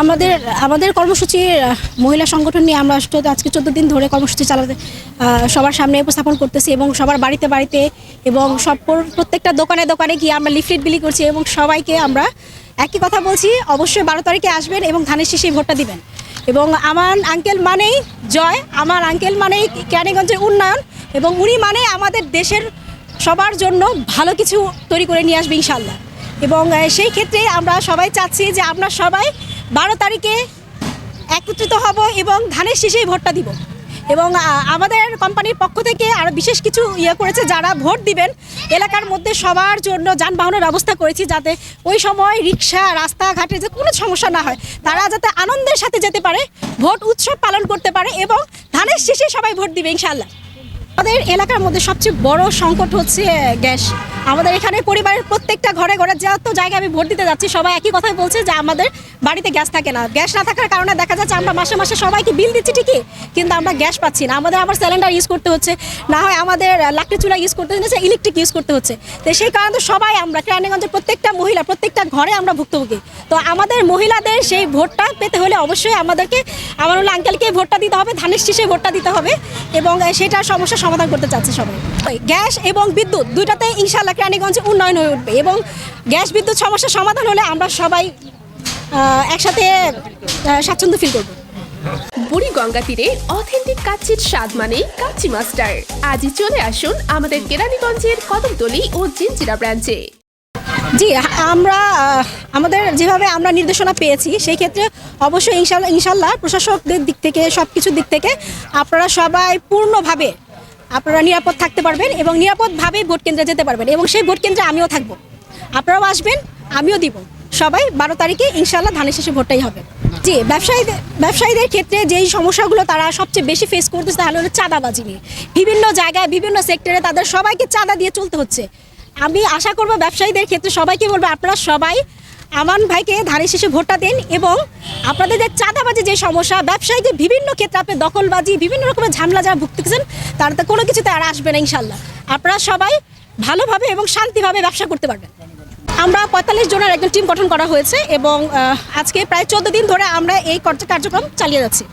আমাদের আমাদের কর্মসূচির মহিলা সংগঠন নিয়ে আমরা আজকে 14 দিন ধরে কর্মসূচি চালাতে সবার সামনে উপস্থাপন করতেছি এবং সবার বাড়িতে বাড়িতে এবং প্রত্যেকটা দোকানে দোকানে গিয়ে আমরা লিফলেট বিলি করছি এবং সবাইকে আমরা একই কথা বলছি, অবশ্যই 12 তারিখে আসবেন এবং ধানের শীষে ভোটটা দিবেন। এবং আমার আঙ্কেল মানেই জয়, আমার আঙ্কেল মানেই কেরানীগঞ্জের উন্নয়ন এবং উনি মানে আমাদের দেশের সবার জন্য ভালো কিছু তৈরি করে নিয়ে আসবে ইনশাল্লাহ। এবং সেই ক্ষেত্রে আমরা সবাই চাচ্ছি যে আমরা সবাই 12 তারিখে একত্রিত হব এবং ধানের শীষেই ভোটটা দিব। এবং আমাদের কোম্পানির পক্ষ থেকে আরও বিশেষ কিছু করেছে, যারা ভোট দিবেন এলাকার মধ্যে সবার জন্য যানবাহনের ব্যবস্থা করেছি, যাতে ওই সময় রিক্সা রাস্তাঘাটে যে কোনো সমস্যা না হয়, তারা যাতে আনন্দের সাথে যেতে পারে, ভোট উৎসব পালন করতে পারে এবং ধানের শীষে সবাই ভোট দিবে ইনশাআল্লাহ। আমাদের এলাকার মধ্যে সবচেয়ে বড় সংকট হচ্ছে গ্যাস। আমাদের এখানে পরিবারের প্রত্যেকটা ঘরে ঘরে যত জায়গায় আমি ভোট দিতে যাচ্ছি সবাই একই কথাই বলছে যে আমাদের বাড়িতে গ্যাস থাকে না। গ্যাস না থাকার কারণে দেখা যাচ্ছে আমরা মাসে মাসে সবাইকে বিল দিচ্ছি ঠিকই, কিন্তু আমরা গ্যাস পাচ্ছি না। আমাদের আবার সিলিন্ডার ইউজ করতে হচ্ছে, না হয় আমাদের লাকড়ি চুলা ইউজ করতে হচ্ছে, ইলেকট্রিক ইউজ করতে হচ্ছে। তো সেই কারণে সবাই আমরা কেরানীগঞ্জের প্রত্যেকটা মহিলা প্রত্যেকটা ঘরে আমরা ভুক্তভোগী। তো আমাদের মহিলাদের সেই ভোটটা পেতে হলে অবশ্যই আমাদেরকে আমার আঙ্কেলকে ভোটটা দিতে হবে, ধানের শীষে ভোটটা দিতে হবে এবং সেটার সমস্যার সমাধান করতে চাচ্ছে সবাই। গ্যাস এবং বিদ্যুৎ দুইটাতে ইনশাআল্লাহ কেরানীগঞ্জে উন্নয়ন হয়ে উঠবে এবং গ্যাস বিদ্যুৎ সমস্যার সমাধান হলে আমরা সবাই একসাথে স্বাচ্ছন্দ্য ফিল করব। বুড়িগঙ্গা তীরে অথেন্টিক কাচ্চির স্বাদ মানেই কাচ্চি মাস্টার। আজই চলে আসুন আমাদের কেরানীগঞ্জের কদমতলী ও জিঞ্জিরা ব্রাঞ্চে। জি, আমরা আমাদের যেভাবে আমরা নির্দেশনা পেয়েছি সেই ক্ষেত্রে অবশ্যই ইনশাল্লাহ প্রশাসকদের দিক থেকে সব কিছুর দিক থেকে আপনারা সবাই পূর্ণভাবে আপনারা নিরাপদ থাকতে পারবেন এবং নিরাপদভাবে ভোট কেন্দ্রে যেতে পারবেন এবং সেই ভোট কেন্দ্রে আমিও থাকব, আপনারাও আসবেন, আমিও দিব। সবাই 12 তারিখে ইনশাল্লাহ ধানের শেষে ভোটটাই হবে। জি, ব্যবসায়ীদের ক্ষেত্রে যেই সমস্যাগুলো তারা সবচেয়ে বেশি ফেস করতেছে তাহলে হলো চাঁদাবাজি নিয়ে। বিভিন্ন জায়গায় বিভিন্ন সেক্টরে তাদের সবাইকে চাঁদা দিয়ে চলতে হচ্ছে। আমি আশা করব ব্যবসায়ীদের ক্ষেত্রে সবাইকে বলবো আপনারা সবাই আমান ভাইকে ধানের শীষে ভোটটা দেন এবং আপনাদের যে চাঁদাবাজি যে সমস্যা, ব্যবসায়ীদের বিভিন্ন ক্ষেত্রে আপনি দখলবাজি বিভিন্ন রকমের ঝামেলা যারা ভুগতেছেন তারা তো কোনো কিছুতে আর আসবে না ইনশাল্লাহ। আপনারা সবাই ভালোভাবে এবং শান্তিভাবে ব্যবসা করতে পারবেন। আমরা 45 জনের একজন টিম গঠন করা হয়েছে এবং আজকে প্রায় 14 দিন ধরে আমরা এই কার্যক্রম চালিয়ে যাচ্ছি।